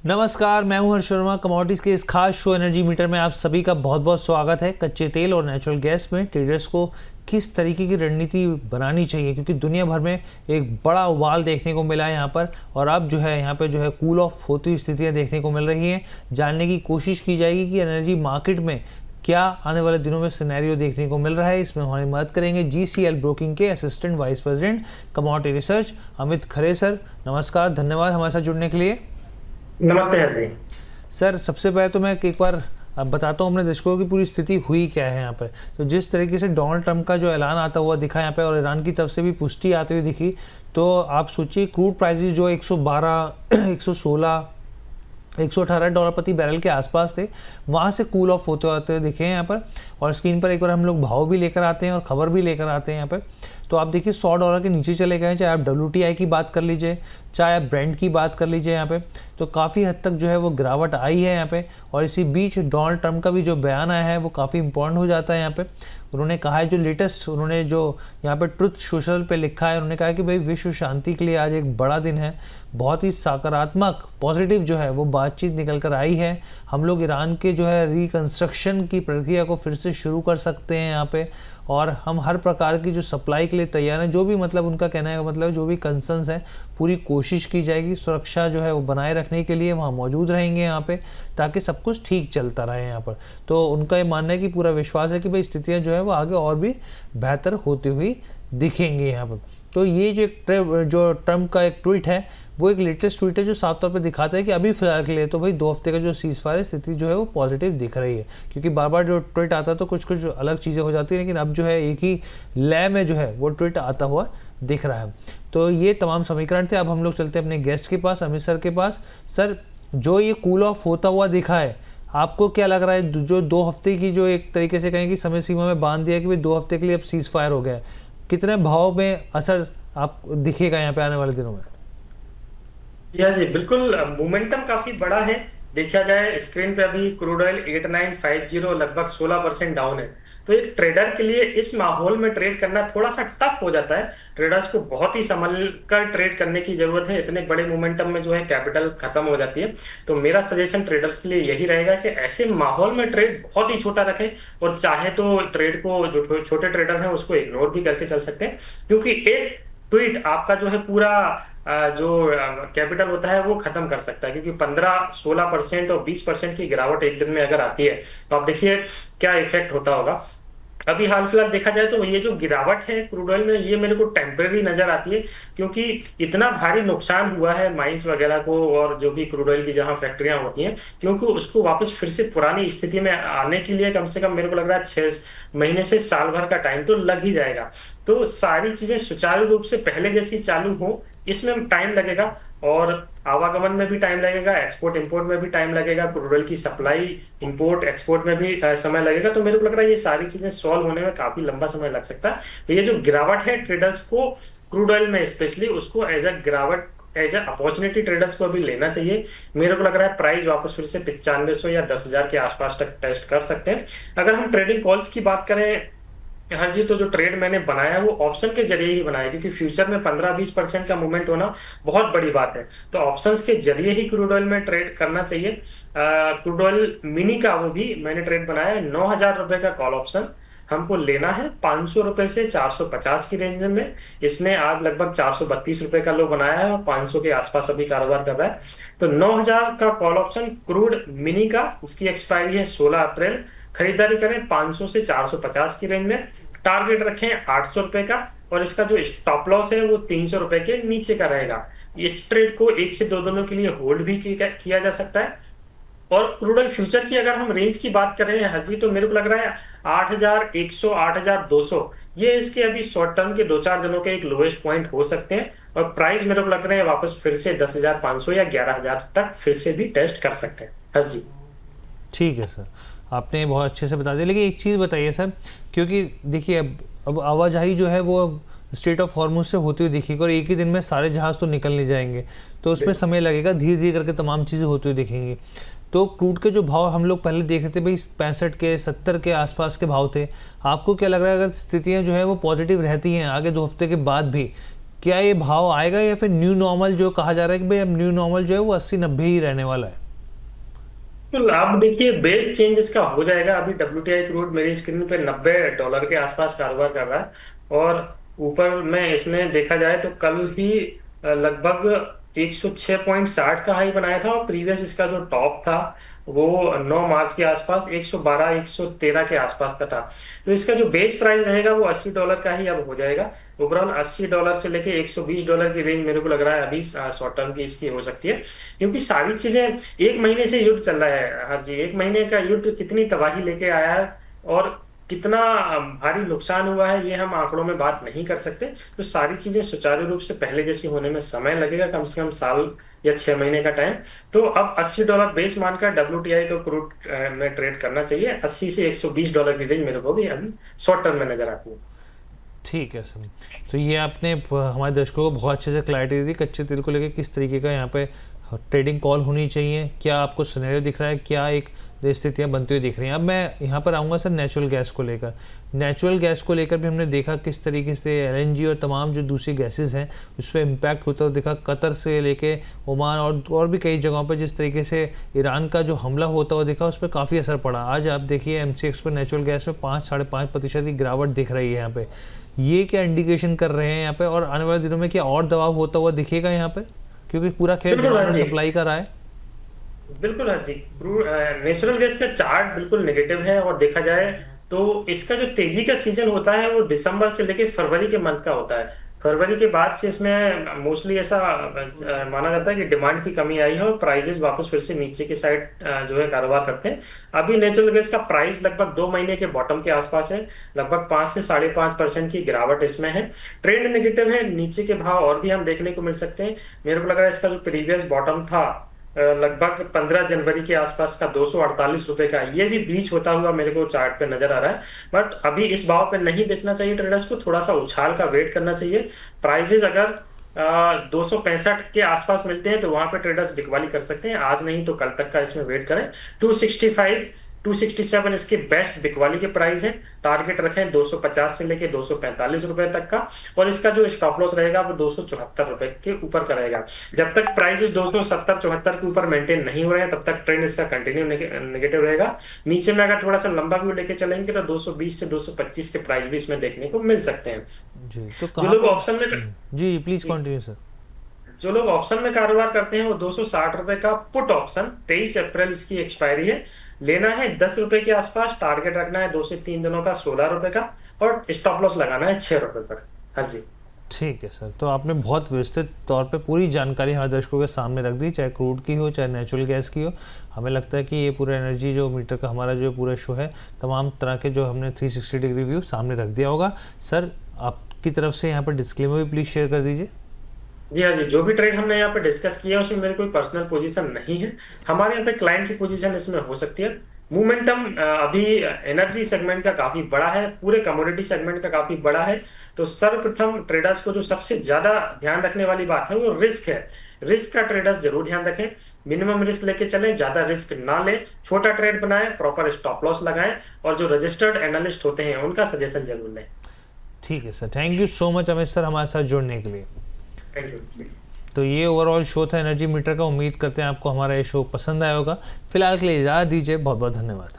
नमस्कार, मैं हूं हर्ष शर्मा। कमोडिटीज़ के इस खास शो एनर्जी मीटर में आप सभी का बहुत बहुत स्वागत है। कच्चे तेल और नेचुरल गैस में ट्रेडर्स को किस तरीके की रणनीति बनानी चाहिए, क्योंकि दुनिया भर में एक बड़ा उबाल देखने को मिला है यहाँ पर, और अब जो है यहाँ पे जो है कूल ऑफ होती हुई स्थितियाँ देखने को मिल रही हैं। जानने की कोशिश की जाएगी कि एनर्जी मार्केट में क्या आने वाले दिनों में सिनेरियो देखने को मिल रहा है। इसमें हमारी मदद करेंगे GCL ब्रोकिंग के assistant vice president commodity research Amit Khare sir. नमस्कार, धन्यवाद हमारे साथ जुड़ने के लिए। नमस्ते हर्ष। सर, सबसे पहले तो मैं एक बार बताता हूँ अपने दर्शकों की पूरी स्थिति हुई क्या है यहाँ पर। तो जिस तरीके से डोनाल्ड ट्रंप का जो ऐलान आता हुआ दिखा यहाँ पे और ईरान की तरफ से भी पुष्टि आती हुई दिखी, तो आप सोचिए क्रूड प्राइसेस जो 112, 116, $118 प्रति बैरल के आसपास थे, वहाँ से कूल ऑफ होते दिखे हैं यहाँ पर। और स्क्रीन पर एक बार हम लोग भाव भी लेकर आते हैं और ख़बर भी लेकर आते हैं यहाँ पर। तो आप देखिए $100 के नीचे चले गए हैं, चाहे आप WTI की बात कर लीजिए, चाहे आप ब्रेंट की बात कर लीजिए यहाँ पे। तो काफ़ी हद तक जो है वो गिरावट आई है यहाँ पे। और इसी बीच डोनाल्ड ट्रंप का भी जो बयान आया है वो काफ़ी इंपॉर्टेंट हो जाता है यहाँ पे। उन्होंने कहा है, जो लेटेस्ट उन्होंने जो यहाँ पे ट्रुथ सोशल पे लिखा है, उन्होंने कहा है कि भाई विश्व शांति के लिए आज एक बड़ा दिन है। बहुत ही सकारात्मक पॉजिटिव जो है वो बातचीत निकल कर आई है। हम लोग ईरान के जो है रिकंस्ट्रक्शन की प्रक्रिया को फिर से शुरू कर सकते हैं यहाँ पे, और हम हर प्रकार की जो सप्लाई के लिए तैयार हैं। जो भी मतलब उनका कहने का मतलब जो भी कंसर्न्स हैं, पूरी कोशिश की जाएगी। सुरक्षा जो है वो बनाए रखने के लिए वहाँ मौजूद रहेंगे यहाँ पे, ताकि सब कुछ ठीक चलता रहे यहाँ पर। तो उनका ये मानना है कि पूरा विश्वास है कि भाई स्थितियाँ जो है वो आगे और भी बेहतर होती हुई दिखेंगे यहाँ पर। तो ये जो ट्रंप का एक ट्वीट है, वो एक लेटेस्ट ट्वीट है जो साफ तौर पे दिखाता है कि अभी फिलहाल के लिए तो भाई 2 हफ्ते का जो सीज़फायर स्थिति जो है वो पॉजिटिव दिख रही है। क्योंकि बार बार जो ट्वीट आता है तो कुछ कुछ अलग चीज़ें हो जाती है, लेकिन अब जो है एक ही लय में जो है वो ट्वीट आता हुआ दिख रहा है। तो ये तमाम समीकरण थे। अब हम लोग चलते हैं अपने गेस्ट के पास, अमित सर के पास। सर, जो ये कूल ऑफ होता हुआ दिखा है, आपको क्या लग रहा है? जो 2 हफ्ते की जो एक तरीके से कहें कि समय सीमा में बांध दिया कि भाई 2 हफ्ते के लिए अब सीज़फायर हो गया है, कितने भाव में असर आप दिखेगा यहाँ पे आने वाले दिनों में? जी बिल्कुल, मोमेंटम काफी बड़ा है। देखा जाए स्क्रीन पे अभी क्रूड ऑयल 8950 लगभग 16% डाउन है। तो एक ट्रेडर के लिए इस माहौल में ट्रेड करना थोड़ा सा टफ हो जाता है। ट्रेडर्स को बहुत ही संभल कर ट्रेड करने की जरूरत है। इतने बड़े मोमेंटम में जो है कैपिटल खत्म हो जाती है। तो मेरा सजेशन ट्रेडर्स के लिए यही रहेगा कि ऐसे माहौल में ट्रेड बहुत ही छोटा रखें, और चाहे तो ट्रेड को जो छोटे ट्रेडर हैं उसको इग्नोर भी करके चल सकते हैं, क्योंकि एक ट्वीट आपका जो है पूरा जो कैपिटल होता है वो खत्म कर सकता है। क्योंकि 15-16% और 20% की गिरावट एक दिन में अगर आती है तो आप देखिए क्या इफेक्ट होता होगा। अभी हाल फिलहाल देखा जाए तो ये जो गिरावट है क्रूड ऑयल में, ये मेरे को टेम्परेरी नजर आती है, क्योंकि इतना भारी नुकसान हुआ है माइंस वगैरह को और जो भी क्रूड ऑयल की जहां फैक्ट्रियां होती हैं, क्योंकि उसको वापस फिर से पुरानी स्थिति में आने के लिए कम से कम मेरे को लग रहा है 6 महीने से साल भर का टाइम तो लग ही जाएगा। तो सारी चीजें सुचारू रूप से पहले जैसी चालू हो, इसमें टाइम लगेगा, और आवागमन में भी टाइम लगेगा, एक्सपोर्ट इंपोर्ट में भी टाइम लगेगा, क्रूड ऑयल की सप्लाई इंपोर्ट एक्सपोर्ट में भी समय लगेगा। तो मेरे को लग रहा है ये सारी चीजें सॉल्व होने में काफी लंबा समय लग सकता है। तो ये जो गिरावट है ट्रेडर्स को क्रूड ऑयल में स्पेशली, उसको एज अ गिरावट एज अ अपॉर्चुनिटी ट्रेडर्स को अभी लेना चाहिए। मेरे को लग रहा है प्राइस वापस फिर से 9500 या 10,000 के आसपास तक टेस्ट कर सकते हैं। अगर हम ट्रेडिंग कॉल्स की बात करें हाँ जी, तो जो ट्रेड मैंने बनाया है वो ऑप्शन के जरिए ही बनाया, क्योंकि फ्यूचर में 15-20% का मूवमेंट होना बहुत बड़ी बात है। तो ऑप्शंस के जरिए ही क्रूड ऑयल में ट्रेड करना चाहिए। क्रूड ऑयल मिनी का वो भी मैंने ट्रेड बनाया है। 9,000 रुपए का कॉल ऑप्शन हमको लेना है 500 रुपए से 450 की रेंज में। इसने आज लगभग 432 रुपए का लो बनाया है और 500 के आसपास अभी कारोबार कर रहा है। तो 9,000 का कॉल ऑप्शन क्रूड मिनी का, इसकी एक्सपायरी है 16 अप्रैल। खरीदारी करें 500 से 450 की रेंज में। टारगेट रखें 800 रुपए का, और इसका जो स्टॉप लॉस है वो 300 रुपए के नीचे का रहेगा। इस ट्रेड को 1 से 2 दिनों के लिए होल्ड भी किया जा सकता है। और क्रूड ऑयल फ्यूचर की अगर हम रेंज की बात करें हाजी, तो मेरे को लग रहा है 8,100 8,200 ये इसके अभी शॉर्ट टर्म के 2-4 दिनों के एक लोएस्ट पॉइंट हो सकते हैं। और प्राइस मेरे को लग रहे हैं वापस फिर से 10,500 या 11,000 तक फिर से भी टेस्ट कर सकते हैं। हाजी ठीक है सर, आपने बहुत अच्छे से बता दिया। लेकिन एक चीज़ बताइए सर, क्योंकि देखिए अब आवाजाही जो है वो स्ट्रेट ऑफ हॉर्मुज से होती हुई दिखेगी, और एक ही दिन में सारे जहाज़ तो निकल नहीं जाएंगे, तो उसमें समय लगेगा। धीरे धीरे करके तमाम चीज़ें होती हुई दिखेंगी। तो क्रूड के जो भाव हम लोग पहले देख रहे थे भाई 65 के 70 के आसपास के भाव थे। आपको क्या लग रहा है, अगर स्थितियाँ जो है वो पॉजिटिव रहती हैं आगे 2 हफ्ते के बाद भी, क्या ये भाव आएगा या फिर न्यू नॉर्मल जो कहा जा रहा है कि भाई अब न्यू नॉर्मल जो है वो 80-90 ही रहने वाला है? तो आप देखिए बेस चेंज इसका हो जाएगा। अभी WTI क्रूड मेरी स्क्रीन पे $90 के आसपास कारोबार कर रहा है, और ऊपर में इसने देखा जाए तो कल ही लगभग 106.60 का हाई बनाया था, और प्रीवियस इसका जो टॉप था वो 9 मार्च के आसपास 112-113 के आसपास का था। तो इसका जो बेस प्राइस रहेगा वो $80 का ही अब हो जाएगा। ओवरऑल $80 से लेके $120 की रेंज मेरे को लग रहा है अभी शॉर्ट टर्म की इसकी हो सकती है, क्योंकि सारी चीजें एक महीने से युद्ध चल रहा है। हर जी एक महीने का युद्ध कितनी तबाही लेके आया है और कितना भारी नुकसान हुआ है, ये हम आंकड़ों में बात नहीं कर सकते। तो सारी चीजें सुचारू रूप से पहले जैसी होने में समय लगेगा, कम से कम साल या 6 महीने का टाइम। तो अब $80 बेस मानकर WTI को क्रूड में ट्रेड करना चाहिए। 80 से $120 की रेंज मेरे को भी अभी शॉर्ट टर्म में नजर आती है। ठीक है सर, तो ये आपने हमारे दर्शकों को बहुत अच्छे से क्लैरिटी दी कच्चे तेल को लेकर किस तरीके का यहाँ पे ट्रेडिंग कॉल होनी चाहिए, क्या आपको सिनेरियो दिख रहा है, क्या एक स्थितियाँ बनती हुई दिख रही हैं। अब मैं यहाँ पर आऊँगा सर नेचुरल गैस को लेकर। नेचुरल गैस को लेकर भी हमने देखा किस तरीके से LNG और तमाम जो दूसरी गैसेस हैं उस पर इम्पैक्ट होता हुआ दिखा। कतर से लेके ओमान और भी कई जगहों पर जिस तरीके से ईरान का जो हमला होता हुआ दिखा उस पर काफ़ी असर पड़ा। आज आप देखिए MCX पर नेचुरल गैस में 5-5.5% की गिरावट दिख रही है यहाँ पे। ये क्या इंडिकेशन कर रहे हैं यहाँ पे, और आने वाले दिनों में क्या और दबाव होता हुआ दिखेगा यहाँ पे, क्योंकि पूरा खेल डिमांड और सप्लाई का रहा है? बिल्कुल हाँ जी। नेचुरल गैस का चार्ट बिल्कुल नेगेटिव है, और देखा जाए तो इसका जो तेजी का सीजन होता है वो दिसंबर से लेके फरवरी के मंथ का होता है। फरवरी के बाद से इसमें मोस्टली ऐसा माना जाता है कि डिमांड की कमी आई है और प्राइसेस वापस फिर से नीचे की साइड जो है कारोबार करते हैं। अभी नेचुरल गैस का प्राइस लगभग 2 महीने के बॉटम के आसपास है, लगभग 5 से 5.5% की गिरावट इसमें है। ट्रेंड नेगेटिव है, नीचे के भाव और भी हम देखने को मिल सकते हैं। मेरे को लग रहा है इसका जो प्रीवियस बॉटम था लगभग 15 जनवरी के आसपास का 248 रुपए का, ये भी ब्रीच होता हुआ मेरे को चार्ट पे नजर आ रहा है। बट अभी इस भाव पे नहीं बेचना चाहिए ट्रेडर्स को, थोड़ा सा उछाल का वेट करना चाहिए। प्राइसेस अगर 265 के आसपास मिलते हैं तो वहां पे ट्रेडर्स बिकवाली कर सकते हैं, आज नहीं तो कल तक का इसमें वेट करें। 265-267 इसके बेस्ट बिकवाली के प्राइस हैं। टारगेट रखें 250 से लेके 245 रुपए तक का, और इसका जो स्टॉप लॉस रहेगा वो 274 रुपए के ऊपर का रहेगा। जब तक प्राइसेस 270-74 के ऊपर मेंटेन नहीं हो रहे हैं तब तक ट्रेंड इसका कंटिन्यू नेगेटिव रहेगा। नीचे में अगर थोड़ा सा लंबा व्यू लेके चलेंगे तो 220 से 225 के प्राइस भी इसमें देखने को मिल सकते हैं जी। तो जो लोग ऑप्शन में जी प्लीज कंटिन्यू सर। जो लोग ऑप्शन में कारोबार करते हैं वो 260 रुपए का पुट ऑप्शन, 23 अप्रैल इसकी एक्सपायरी है, लेना है 10 रुपए के आसपास। टारगेट रखना है 2 से 3 दिनों का 16 रुपए का, और स्टॉप लॉस लगाना है 6 रुपए पर। हाँ जी ठीक है सर, तो आपने बहुत विस्तृत तौर पे पूरी जानकारी हमारे दर्शकों के सामने रख दी, चाहे क्रूड की हो चाहे नेचुरल गैस की हो। हमें लगता है कि ये पूरा एनर्जी जो मीटर का हमारा जो पूरा शो है तमाम तरह के जो हमने 360 डिग्री व्यू सामने रख दिया होगा। सर आपकी तरफ से यहाँ पर डिस्क्लेमर भी प्लीज शेयर कर दीजिए। जी हाँ जी, जो भी ट्रेड हमने यहाँ पे डिस्कस किया उसमें मेरी कोई पर्सनल पोजीशन नहीं है। हमारे यहाँ पे क्लाइंट की पोजीशन इसमें हो सकती है। मोमेंटम अभी एनर्जी सेगमेंट का काफी बड़ा है, पूरे कमोडिटी सेगमेंट का काफी बड़ा है। तो सर्वप्रथम ट्रेडर्स को जो सबसे ज्यादा ध्यान रखने वाली बात है वो रिस्क है। रिस्क का ट्रेडर्स जरूर ध्यान रखें, मिनिमम रिस्क लेके चलें, ज्यादा रिस्क ना लें, छोटा ट्रेड बनाएं, प्रॉपर स्टॉप लॉस लगाएं, और जो रजिस्टर्ड एनालिस्ट होते हैं उनका सजेशन जरूर लें। ठीक है sir, thank you so much Amit sir हमारे साथ जुड़ने के लिए। Thank you. तो ये ओवरऑल शो था एनर्जी मीटर का। उम्मीद करते हैं आपको हमारा ये शो पसंद आया होगा। फिलहाल के लिए इजाज़त दीजिए, बहुत बहुत धन्यवाद।